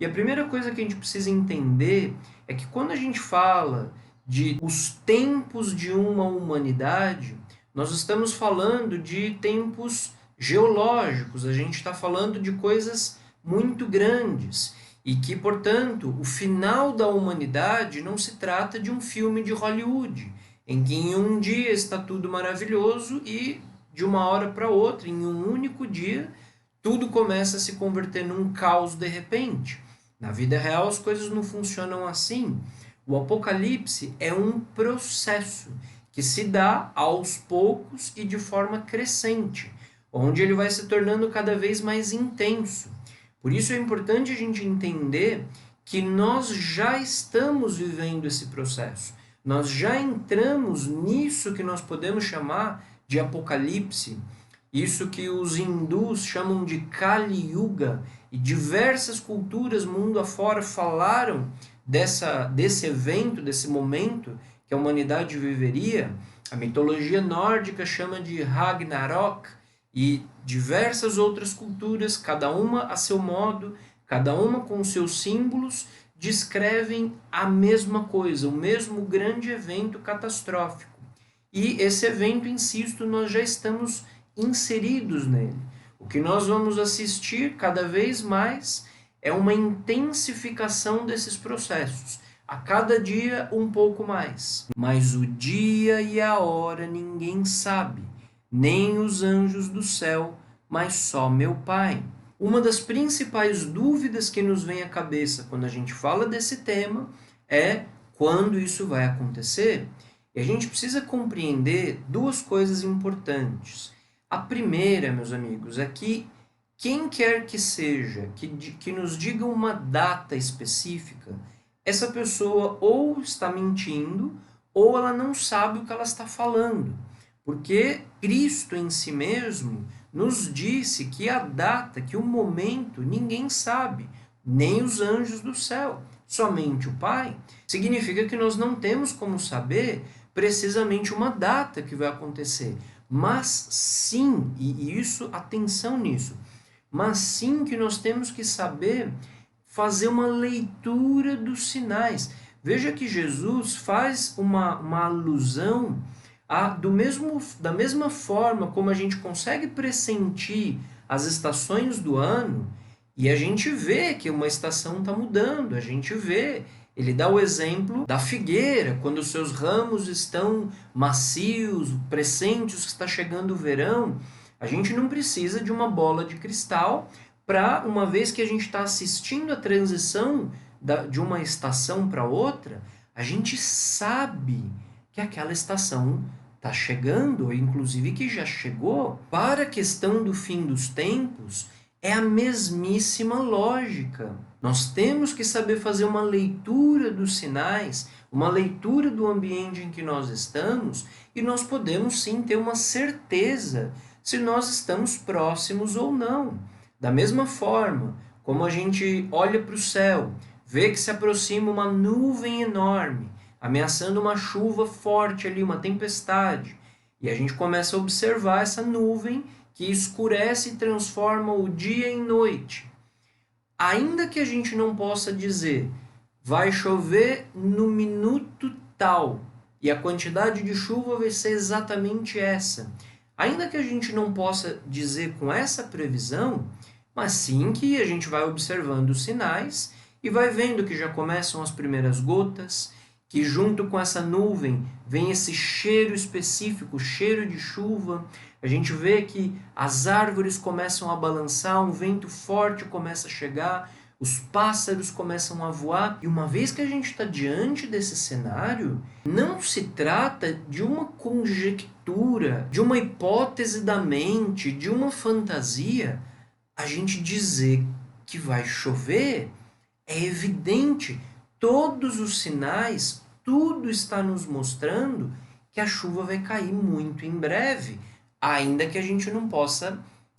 E a primeira coisa que a gente precisa entender é que quando a gente fala de os tempos de uma humanidade, nós estamos falando de tempos geológicos, a gente está falando de coisas muito grandes e que, portanto, o final da humanidade não se trata de um filme de Hollywood, em que em um dia está tudo maravilhoso e de uma hora para outra, em um único dia, tudo começa a se converter num caos de repente. Na vida real as coisas não funcionam assim. O Apocalipse é um processo que se dá aos poucos e de forma crescente, onde ele vai se tornando cada vez mais intenso. Por isso é importante a gente entender que nós já estamos vivendo esse processo. Nós já entramos nisso que nós podemos chamar de Apocalipse, isso que os hindus chamam de Kali Yuga, e diversas culturas mundo afora falaram desse evento, desse momento que a humanidade viveria. A mitologia nórdica chama de Ragnarok, e diversas outras culturas, cada uma a seu modo, cada uma com seus símbolos, descrevem a mesma coisa, o mesmo grande evento catastrófico. E esse evento, insisto, nós já estamos inseridos nele. O que nós vamos assistir cada vez mais é uma intensificação desses processos. A cada dia um pouco mais. Mas o dia e a hora ninguém sabe, nem os anjos do céu, mas só meu Pai. Uma das principais dúvidas que nos vem à cabeça quando a gente fala desse tema é quando isso vai acontecer. E a gente precisa compreender duas coisas importantes. A primeira, meus amigos, é que quem quer que seja que nos diga uma data específica, essa pessoa ou está mentindo ou ela não sabe o que ela está falando. Porque Cristo em si mesmo nos disse que a data, que o momento, ninguém sabe, nem os anjos do céu, somente o Pai. Significa que nós não temos como saber precisamente uma data que vai acontecer, mas sim, e isso, atenção nisso, mas sim que nós temos que saber fazer uma leitura dos sinais. Veja que Jesus faz uma alusão da mesma forma como a gente consegue pressentir as estações do ano, e a gente vê que uma estação está mudando, a gente vê. Ele dá o exemplo da figueira, quando os seus ramos estão macios, pressentes que está chegando o verão. A gente não precisa de uma bola de cristal para, uma vez que a gente está assistindo a transição de uma estação para outra, a gente sabe que aquela estação está chegando, ou inclusive que já chegou. Para a questão do fim dos tempos, é a mesmíssima lógica. Nós temos que saber fazer uma leitura dos sinais, uma leitura do ambiente em que nós estamos, e nós podemos sim ter uma certeza se nós estamos próximos ou não. Da mesma forma, como a gente olha para o céu, vê que se aproxima uma nuvem enorme, ameaçando uma chuva forte ali, uma tempestade, e a gente começa a observar essa nuvem que escurece e transforma o dia em noite. Ainda que a gente não possa dizer, vai chover no minuto tal, e a quantidade de chuva vai ser exatamente essa. Ainda que a gente não possa dizer com essa previsão, mas sim que a gente vai observando os sinais e vai vendo que já começam as primeiras gotas, que junto com essa nuvem vem esse cheiro específico, cheiro de chuva. A gente vê que as árvores começam a balançar, um vento forte começa a chegar, os pássaros começam a voar. E uma vez que a gente está diante desse cenário, não se trata de uma conjectura, de uma hipótese da mente, de uma fantasia. A gente dizer que vai chover é evidente. Todos os sinais, tudo está nos mostrando que a chuva vai cair muito em breve, ainda que a gente não possa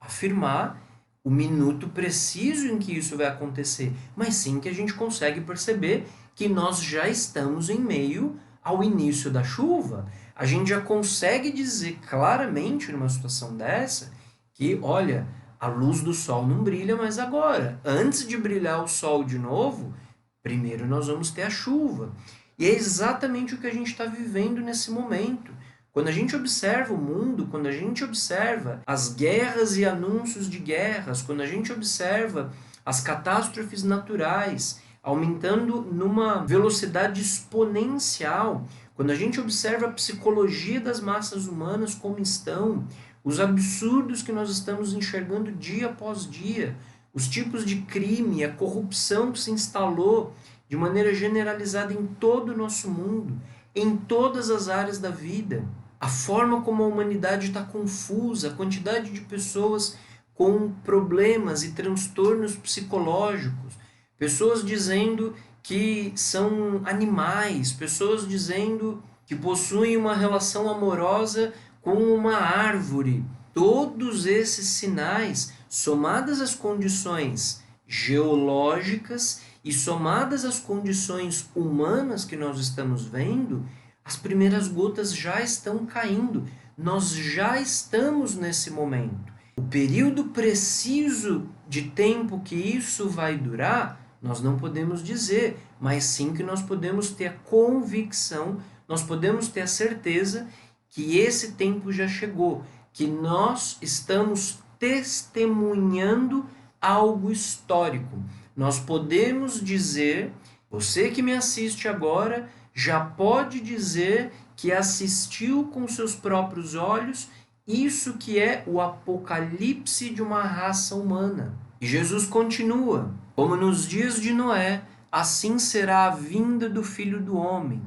afirmar o minuto preciso em que isso vai acontecer, mas sim que a gente consegue perceber que nós já estamos em meio ao início da chuva. A gente já consegue dizer claramente numa situação dessa que, olha, A luz do sol não brilha mais agora. Antes de brilhar o sol de novo, primeiro nós vamos ter a chuva. E é exatamente o que a gente está vivendo nesse momento. Quando a gente observa o mundo, quando a gente observa as guerras e anúncios de guerras, quando a gente observa as catástrofes naturais aumentando numa velocidade exponencial, quando a gente observa a psicologia das massas humanas como estão, os absurdos que nós estamos enxergando dia após dia, os tipos de crime, a corrupção que se instalou de maneira generalizada em todo o nosso mundo, em todas as áreas da vida, a forma como a humanidade está confusa, a quantidade de pessoas com problemas e transtornos psicológicos, pessoas dizendo que são animais, pessoas dizendo que possuem uma relação amorosa com uma árvore. Todos esses sinais, somadas às condições geológicas e somadas às condições humanas que nós estamos vendo, as primeiras gotas já estão caindo. Nós já estamos nesse momento. O período preciso de tempo que isso vai durar, nós não podemos dizer, mas sim que nós podemos ter a convicção, nós podemos ter a certeza que esse tempo já chegou, que nós estamos testemunhando algo histórico. Nós podemos dizer, você que me assiste agora, já pode dizer que assistiu com seus próprios olhos isso que é o apocalipse de uma raça humana. E Jesus continua, como nos dias de Noé, assim será a vinda do Filho do Homem.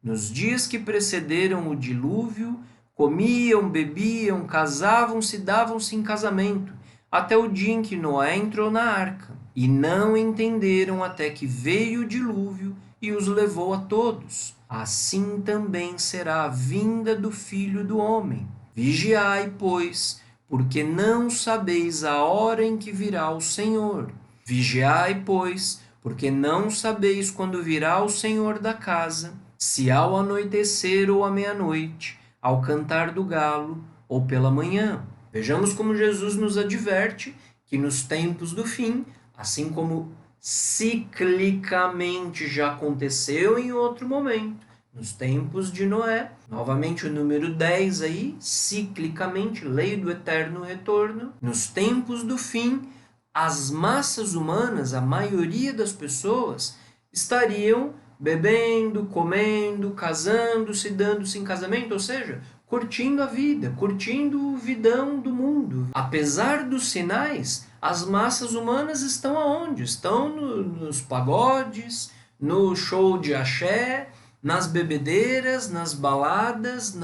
Nos dias que precederam o dilúvio, comiam, bebiam, casavam-se, davam-se em casamento, até o dia em que Noé entrou na arca. E não entenderam até que veio o dilúvio e os levou a todos. Assim também será a vinda do Filho do Homem. Vigiai, pois, porque não sabeis a hora em que virá o Senhor. Vigiai, pois, porque não sabeis quando virá o Senhor da casa, se ao anoitecer ou à meia-noite, ao cantar do galo ou pela manhã. Vejamos como Jesus nos adverte que nos tempos do fim, assim como ciclicamente já aconteceu em outro momento, nos tempos de Noé, novamente o número 10 aí, ciclicamente, lei do eterno retorno, nos tempos do fim, as massas humanas, a maioria das pessoas, estariam bebendo, comendo, casando-se, dando-se em casamento, ou seja, curtindo a vida, curtindo o vidão do mundo. Apesar dos sinais, as massas humanas estão aonde? Estão nos pagodes, no show de axé, nas bebedeiras, nas baladas,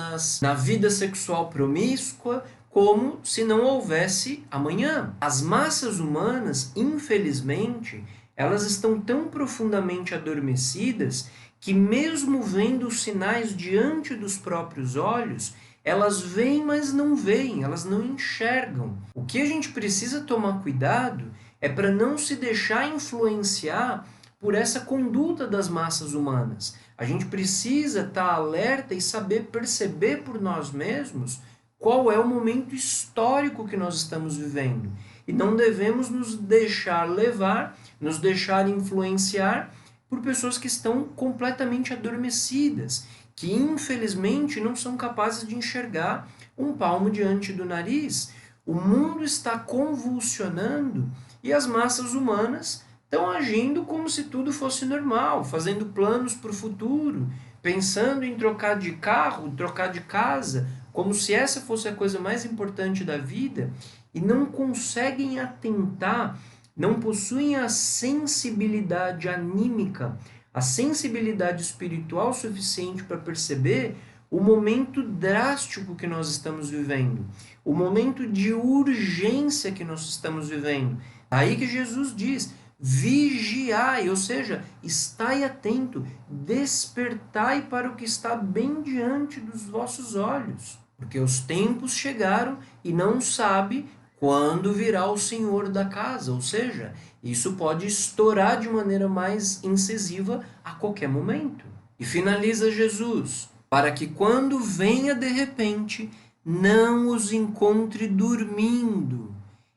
na vida sexual promíscua, como se não houvesse amanhã. As massas humanas, infelizmente, elas estão tão profundamente adormecidas que mesmo vendo os sinais diante dos próprios olhos, elas veem, mas não veem, elas não enxergam. O que a gente precisa tomar cuidado é para não se deixar influenciar por essa conduta das massas humanas. A gente precisa estar alerta e saber perceber por nós mesmos qual é o momento histórico que nós estamos vivendo. E não devemos nos deixar levar, nos deixar influenciar por pessoas que estão completamente adormecidas, que infelizmente não são capazes de enxergar um palmo diante do nariz. O mundo está convulsionando e as massas humanas estão agindo como se tudo fosse normal, fazendo planos para o futuro, pensando em trocar de carro, trocar de casa, como se essa fosse a coisa mais importante da vida, e não conseguem atentar, não possuem a sensibilidade anímica, a sensibilidade espiritual suficiente para perceber o momento drástico que nós estamos vivendo, o momento de urgência que nós estamos vivendo. Aí que Jesus diz: vigiai, ou seja, estai atento, despertai para o que está bem diante dos vossos olhos, porque os tempos chegaram e não sabe quando virá o Senhor da casa, ou seja, isso pode estourar de maneira mais incisiva a qualquer momento. E finaliza Jesus: para que quando venha de repente, não os encontre dormindo.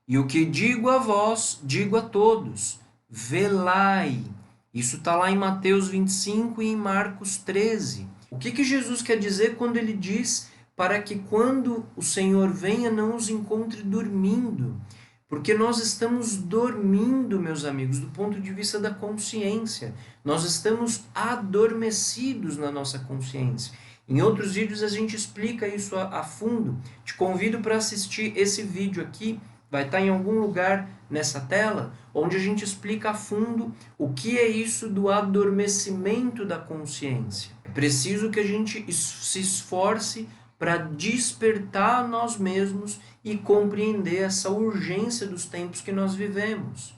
E o que digo a vós, digo a todos, velai. Isso está lá em Mateus 25 e em Marcos 13. O que Jesus quer dizer quando ele diz para que quando o Senhor venha não os encontre dormindo? Porque nós estamos dormindo, meus amigos, do ponto de vista da consciência. Nós estamos adormecidos na nossa consciência. Em outros vídeos a gente explica isso a fundo. Te convido para assistir esse vídeo aqui, vai estar em algum lugar nessa tela, onde a gente explica a fundo o que é isso do adormecimento da consciência. É preciso que a gente se esforce para despertar nós mesmos e compreender essa urgência dos tempos que nós vivemos.